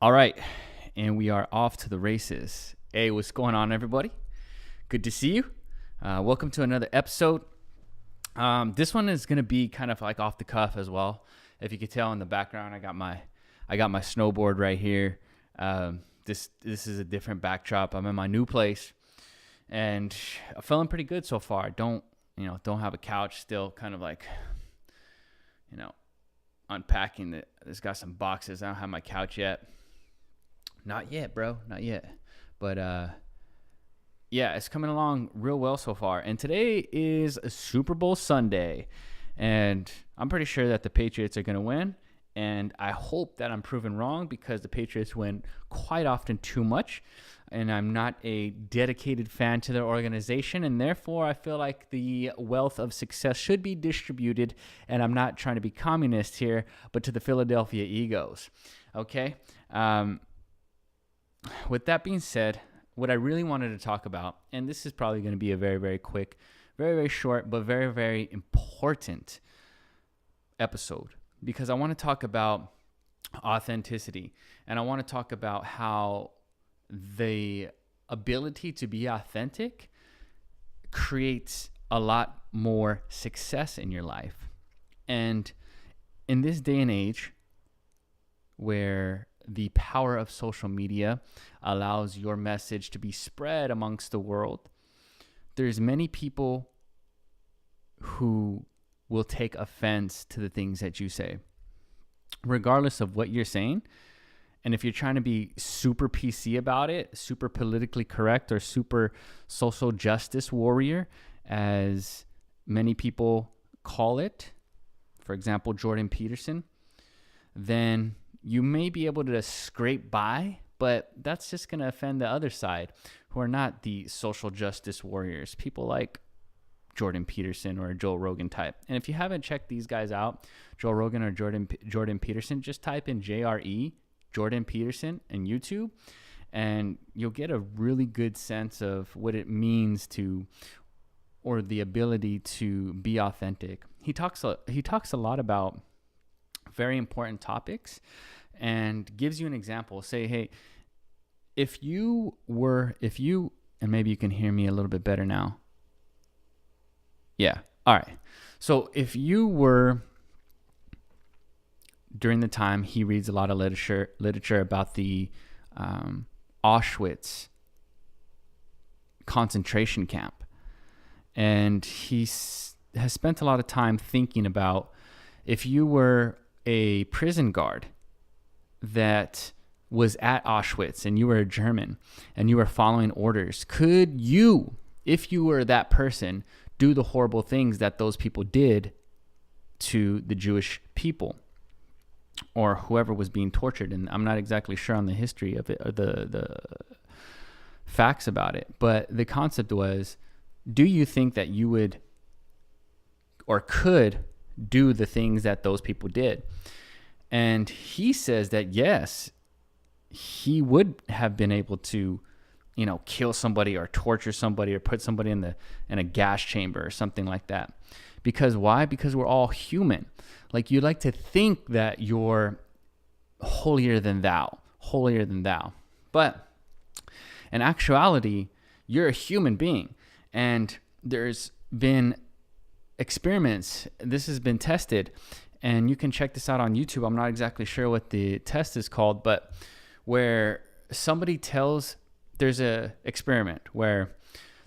All right, and we are off to the races. Hey, what's going on, everybody? Good to see you. Welcome to another episode. This one is gonna be kind of like off the cuff as well. If you could tell in the background, I got my snowboard right here. This is a different backdrop. I'm in my new place, and I'm feeling pretty good so far. Don't have a couch. Still kind of like, unpacking it. It's got some boxes. I don't have my couch yet. Not yet, bro. Not yet. But yeah, it's coming along real well so far. And today is a Super Bowl Sunday. And I'm pretty sure that the Patriots are going to win. And I hope that I'm proven wrong, because the Patriots win quite often too much. And I'm not a dedicated fan to their organization. And therefore, I feel like the wealth of success should be distributed. And I'm not trying to be communist here, but to the Philadelphia Eagles. Okay? With that being said, what I really wanted to talk about, and this is probably going to be a very, very quick, very, very short, but very, very important episode, because I want to talk about authenticity, and I want to talk about how the ability to be authentic creates a lot more success in your life. And in this day and age where the power of social media allows your message to be spread amongst the world, there's many people who will take offense to the things that you say, regardless of what you're saying. And if you're trying to be super PC about it, super politically correct, or super social justice warrior, as many people call it, for example, Jordan Peterson, then you may be able to scrape by, but that's just going to offend the other side, who are not the social justice warriors, people like Jordan Peterson or a Joe Rogan type. And if you haven't checked these guys out, Joe Rogan or Jordan Peterson, just type in JRE, Jordan Peterson, in YouTube, and you'll get a really good sense of what it means to, or the ability to be authentic. He talks a lot about very important topics, and gives you an example. Say, hey, if you, and maybe you can hear me a little bit better now. Yeah. All right. So if you were, during the time, he reads a lot of literature about the Auschwitz concentration camp. And he has spent a lot of time thinking about, if you were a prison guard that was at Auschwitz and you were a German and you were following orders, could you, if you were that person, do the horrible things that those people did to the Jewish people or whoever was being tortured? And I'm not exactly sure on the history of it, or the facts about it, but the concept was, do you think that you would or could do the things that those people did? And he says that yes, he would have been able to, kill somebody or torture somebody or put somebody in a gas chamber or something like that. Because why? Because we're all human. Like, you like to think that you're holier than thou. But in actuality, you're a human being. And there's been experiments, this has been tested, and you can check this out on YouTube. I'm not exactly sure what the test is called, but where somebody there's a experiment where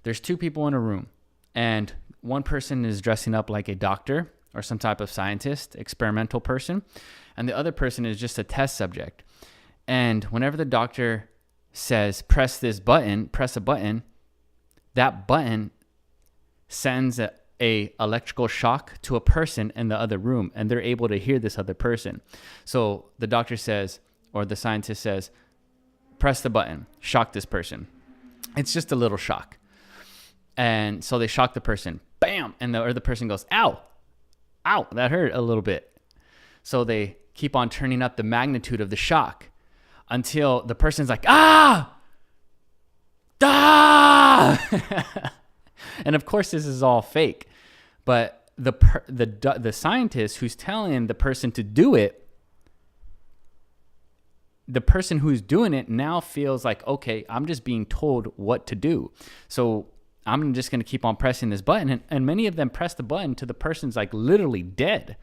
there's two people in a room, and one person is dressing up like a doctor or some type of scientist, experimental person, and the other person is just a test subject. And whenever the doctor says, press a button, that button sends a electrical shock to a person in the other room, and they're able to hear this other person. So the doctor says, or the scientist says, press the button, shock this person. It's just a little shock. And so they shock the person, bam, and the other person goes, ow, that hurt a little bit. So they keep on turning up the magnitude of the shock until the person's like, ah. And of course, this is all fake. But the scientist who's telling the person to do it the person who's doing it now feels like, okay, I'm just being told what to do. So I'm just going to keep on pressing this button. And many of them press the button to the person's like literally dead.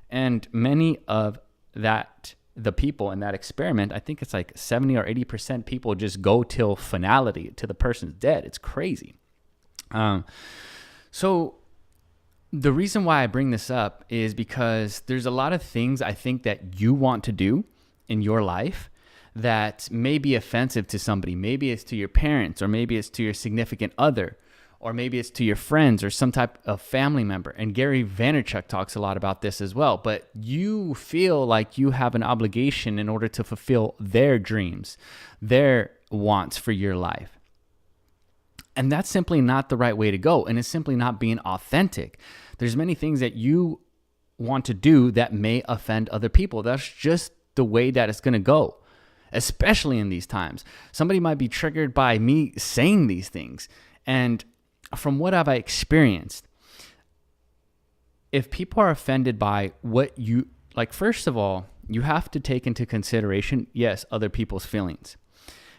And many of the people in that experiment, I think it's like 70 or 80% people just go till finality, to the person's dead. It's crazy. So the reason why I bring this up is because there's a lot of things I think that you want to do in your life that may be offensive to somebody. Maybe it's to your parents, or maybe it's to your significant other, or maybe it's to your friends or some type of family member. And Gary Vaynerchuk talks a lot about this as well. But you feel like you have an obligation in order to fulfill their dreams, their wants for your life. And that's simply not the right way to go. And it's simply not being authentic. There's many things that you want to do that may offend other people. That's just the way that it's going to go, especially in these times. Somebody might be triggered by me saying these things. And from what have I experienced, if people are offended by what you, like, first of all, you have to take into consideration, yes, other people's feelings.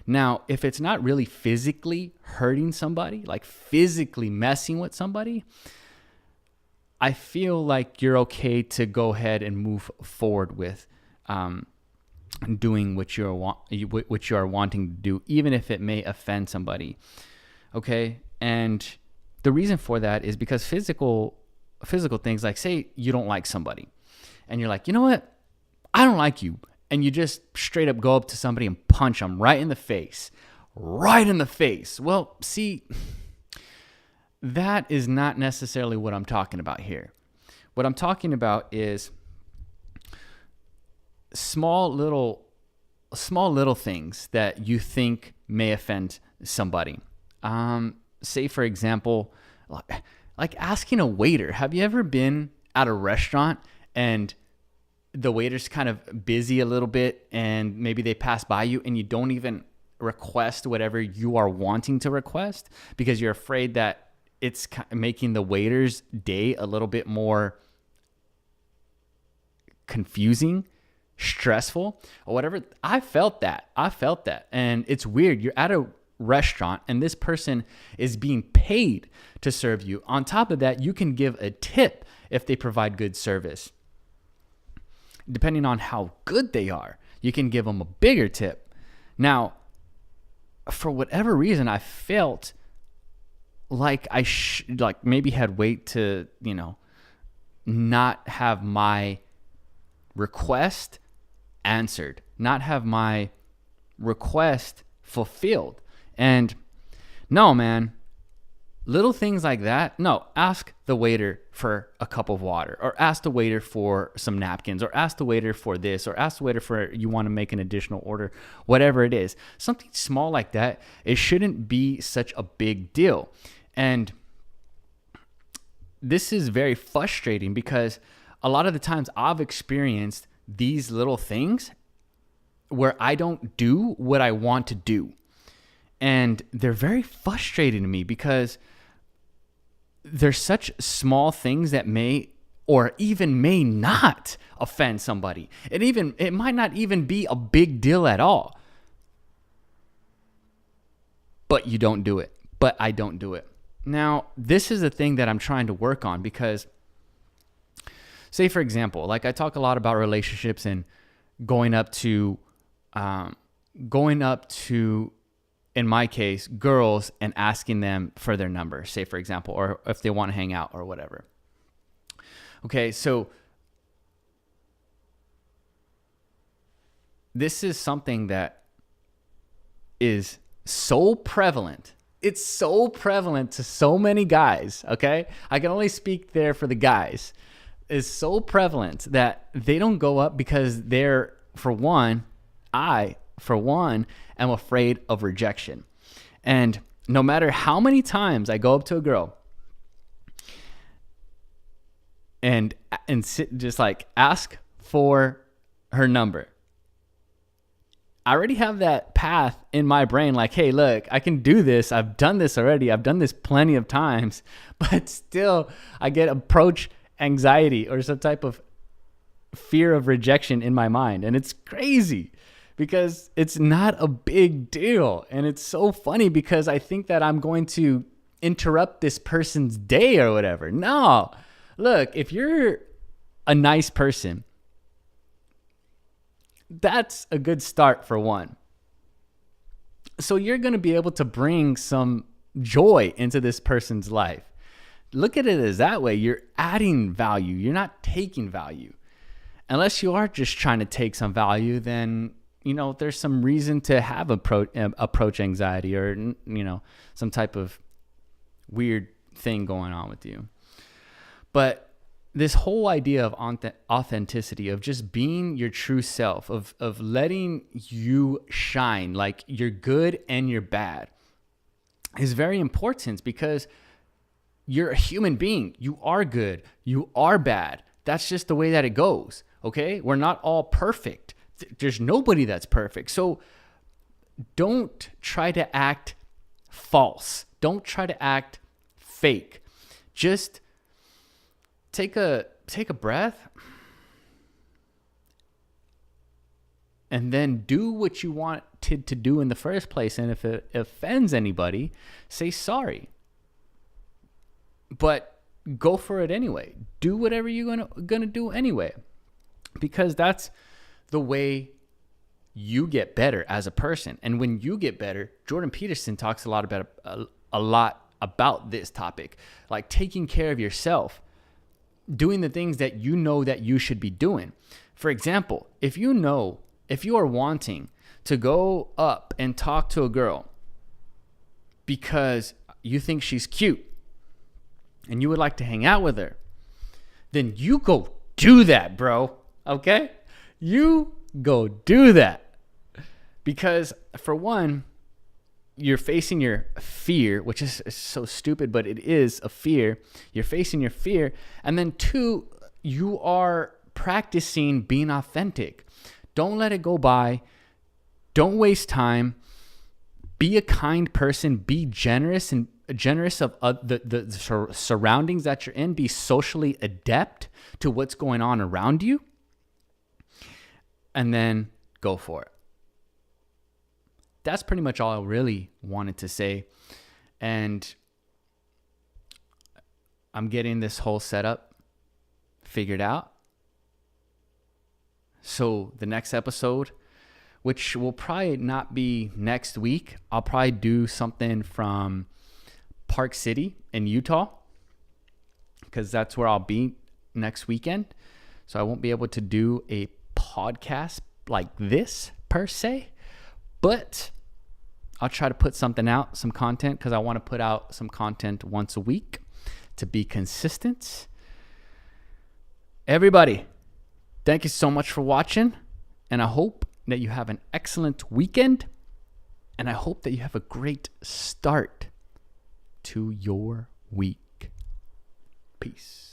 Now, if it's not really physically hurting somebody, like physically messing with somebody, I feel like you're okay to go ahead and move forward with doing what you are wanting to do, even if it may offend somebody. Okay, and the reason for that is because physical things, like say you don't like somebody, and you're like, you know what, I don't like you, and you just straight up go up to somebody and punch them right in the face. Well, see, that is not necessarily what I'm talking about here. What I'm talking about is small little things that you think may offend somebody. Say, for example, like asking a waiter. Have you ever been at a restaurant and the waiter's kind of busy a little bit, and maybe they pass by you and you don't even request whatever you are wanting to request because you're afraid that it's making the waiter's day a little bit more confusing, stressful, or whatever? I felt that. And it's weird. You're at a restaurant and this person is being paid to serve you. On top of that, you can give a tip if they provide good service. Depending on how good they are, you can give them a bigger tip. Now, for whatever reason, I felt like I maybe had wait to, not have my request answered, not have my request fulfilled. And no, man, little things like that. No, ask the waiter for a cup of water, or ask the waiter for some napkins, or ask the waiter for this, or ask the waiter for, you want to make an additional order, whatever it is. Something small like that, it shouldn't be such a big deal. And this is very frustrating because a lot of the times I've experienced these little things where I don't do what I want to do. And they're very frustrating to me because they're such small things that may or even may not offend somebody. It might not even be a big deal at all. But you don't do it. But I don't do it. Now, this is the thing that I'm trying to work on because, say, for example, like I talk a lot about relationships and going up to, in my case, girls, and asking them for their number, say, for example, or if they want to hang out or whatever. Okay, so this is something that is so prevalent. It's so prevalent to so many guys, okay? I can only speak there for the guys. It's so prevalent that they don't go up because they're, for one, am afraid of rejection. And no matter how many times I go up to a girl and just like ask for her number, I already have that path in my brain, like, hey, look, I can do this. I've done this already. I've done this plenty of times, but still I get approach anxiety or some type of fear of rejection in my mind. And it's crazy. because it's not a big deal. And it's so funny because I think that I'm going to interrupt this person's day or whatever. No, look, if you're a nice person, that's a good start for one. So you're going to be able to bring some joy into this person's life. Look at it as that way. You're adding value. You're not taking value. Unless you are just trying to take some value, then, there's some reason to have approach anxiety or, some type of weird thing going on with you. But this whole idea of authenticity, of just being your true self, of letting you shine, like you're good and you're bad, is very important because you're a human being. You are good. You are bad. That's just the way that it goes. Okay? We're not all perfect. There's nobody that's perfect. So don't try to act false. Don't try to act fake. Just take a breath and then do what you wanted to do in the first place. And if it offends anybody, say sorry. But go for it anyway. Do whatever you're gonna do anyway, because that's the way you get better as a person. And when you get better, Jordan Peterson talks a lot about this topic, like taking care of yourself, doing the things that you know that you should be doing. For example, if you are wanting to go up and talk to a girl because you think she's cute and you would like to hang out with her, then you go do that, bro. Okay? You go do that. Because for one, you're facing your fear, which is so stupid, but it is a fear. You're facing your fear. And then two, you are practicing being authentic. Don't let it go by. Don't waste time. Be a kind person. Be generous and generous of the surroundings that you're in. Be socially adept to what's going on around you. And then go for it. That's pretty much all I really wanted to say. And I'm getting this whole setup figured out. So the next episode, which will probably not be next week, I'll probably do something from Park City in Utah, because that's where I'll be next weekend. So I won't be able to do a podcast like this per se. But I'll try to put something out, some content, because I want to put out some content once a week to be consistent. Everybody, thank you so much for watching. And I hope that you have an excellent weekend. And I hope that you have a great start to your week. Peace.